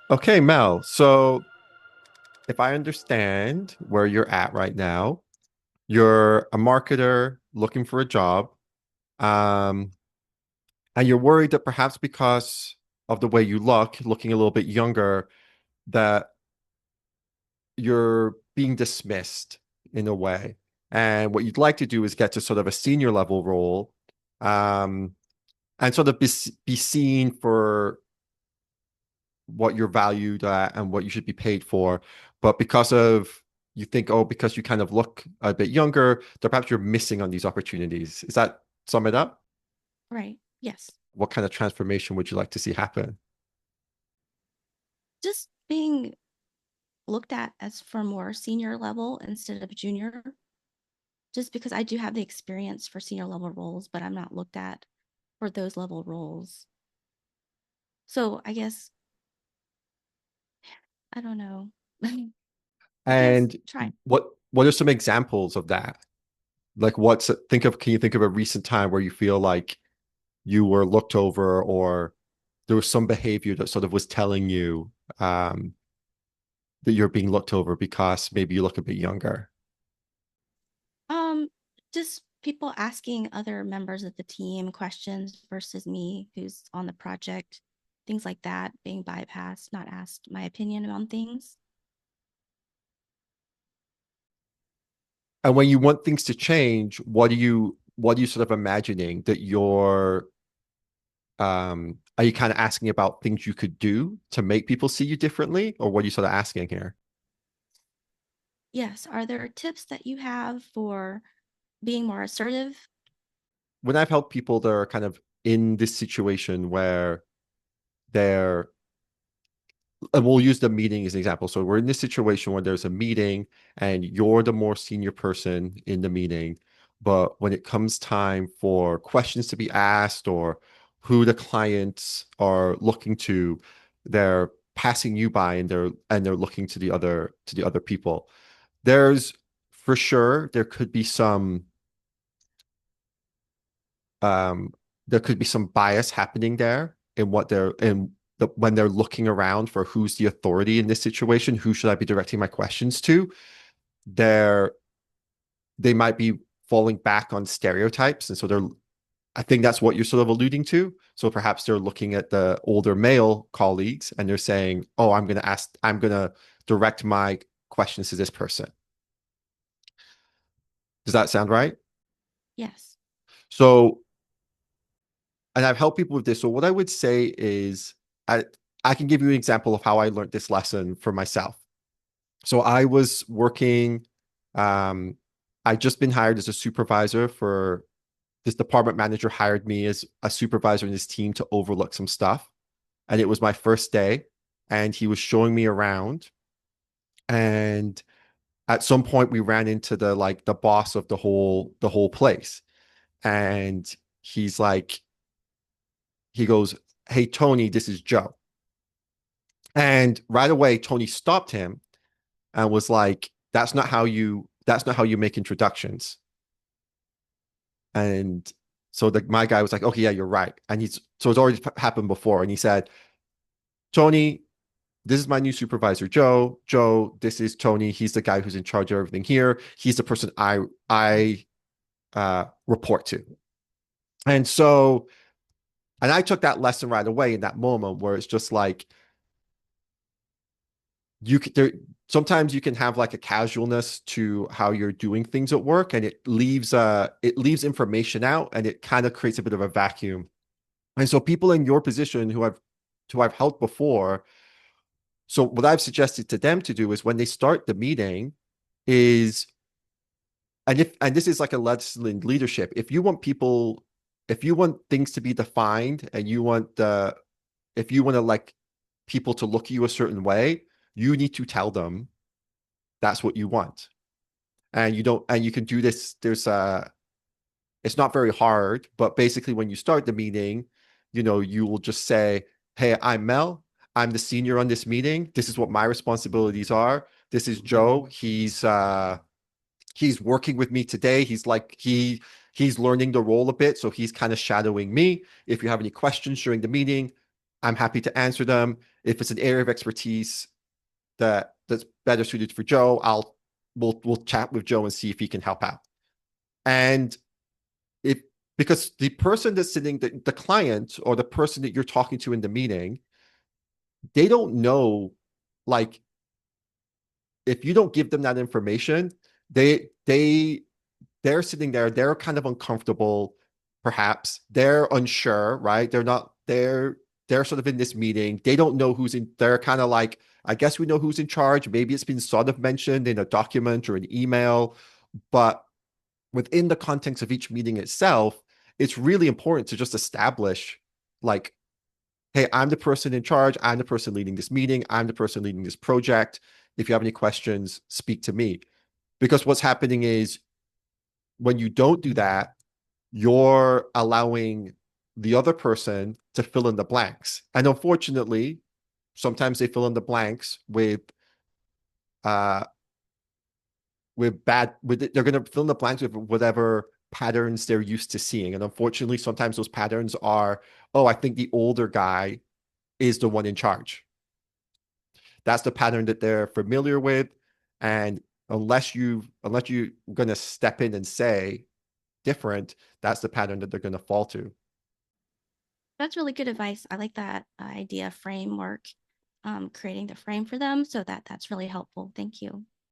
Okay, Mel. So if I understand where you're at right now, you're a marketer looking for a job, um, and you're worried that perhaps because of the way you look, looking a little bit younger, that you're being dismissed in a way. And what you'd like to do is get to sort of a senior level role, um, and sort of be seen for what you're valued at and what you should be paid for. But because of you think, oh, because you kind of look a bit younger, that perhaps you're missing on these opportunities. Is that sum it up? Right. Yes. What kind of transformation would you like to see happen? Just being looked at as for more senior level instead of junior, just because I do have the experience for senior level roles, but I'm not looked at for those level roles. So I guess, I don't know. I guess And try. what are some examples of that? Like can you think of a recent time where you feel like you were looked over or there was some behavior that sort of was telling you that you're being looked over because maybe you look a bit younger? Um, just people asking other members of the team questions versus me, who's on the project, things like that, being bypassed, not asked my opinion on things. And when you want things to change, what are you sort of imagining that are you kind of asking about things you could do to make people see you differently, or what are you sort of asking here? Yes. Are there tips that you have for being more assertive? When I've helped people that are kind of in this situation where they're and we'll use the meeting as an example. So we're in this situation where there's a meeting and you're the more senior person in the meeting. But when it comes time for questions to be asked or who the clients are looking to, they're passing you by and they're looking to the other people. There's for sure um there could be some bias happening there in what they're in when they're looking around for who's the authority in this situation, who should I be directing my questions to, they're they might be falling back on stereotypes. And so I think that's what you're sort of alluding to. So perhaps they're looking at the older male colleagues and they're saying, oh, I'm going to direct my questions to this person. Does that sound right? Yes. So, and I've helped people with this. So what I would say is I, I can give you an example of how I learned this lesson for myself. So I was working, um, I'd just been hired as a supervisor for this department manager hired me as a supervisor in his team to overlook some stuff. And it was my first day. And he was showing me around. And at some point we ran into the boss of the whole place. And he's like, he goes, hey Tony, this is Joe. And right away, Tony stopped him and was like, that's not how you make introductions. And so my guy was like, okay, yeah, you're right. And it's already happened before. And he said, Tony, this is my new supervisor, Joe. Joe, this is Tony. He's the guy who's in charge of everything here. He's the person I report to. And so, and I took that lesson right away in that moment where it's just like you could there sometimes you can have like a casualness to how you're doing things at work and it leaves information out and it kind of creates a bit of a vacuum. And so people in your position who I've helped before, so what I've suggested to them to do is when they start the meeting is and this is like a lesson in leadership. If you want things to be defined and if you want to like people to look at you a certain way, you need to tell them that's what you want. And you can do this. It's not very hard, but basically when you start the meeting, you will just say, hey, I'm Mel. I'm the senior on this meeting. This is what my responsibilities are. This is Joe. He's working with me today. He's learning the role a bit, so he's kind of shadowing me. If you have any questions during the meeting, I'm happy to answer them. If it's an area of expertise that's better suited for Joe, we'll chat with Joe and see if he can help out. And if because the person that's sitting, the client or the person that you're talking to in the meeting, they don't know, like, if you don't give them that information, they're sitting there, they're kind of uncomfortable, perhaps. They're unsure, right? They're sort of in this meeting. They don't know who's in, they're kind of like, I guess we know who's in charge. Maybe it's been sort of mentioned in a document or an email, but within the context of each meeting itself, it's really important to just establish, like, hey, I'm the person in charge. I'm the person leading this meeting. I'm the person leading this project. If you have any questions, speak to me. Because what's happening is when you don't do that, you're allowing the other person to fill in the blanks. And unfortunately, sometimes they fill in the blanks uh they're going to fill in the blanks with whatever patterns they're used to seeing. And unfortunately, sometimes those patterns are, oh, I think the older guy is the one in charge. That's the pattern that they're familiar with. And unless you're going to step in and say different, that's the pattern that they're going to fall to. That's really good advice. I like that idea framework, creating the frame for them. So that's really helpful. Thank you.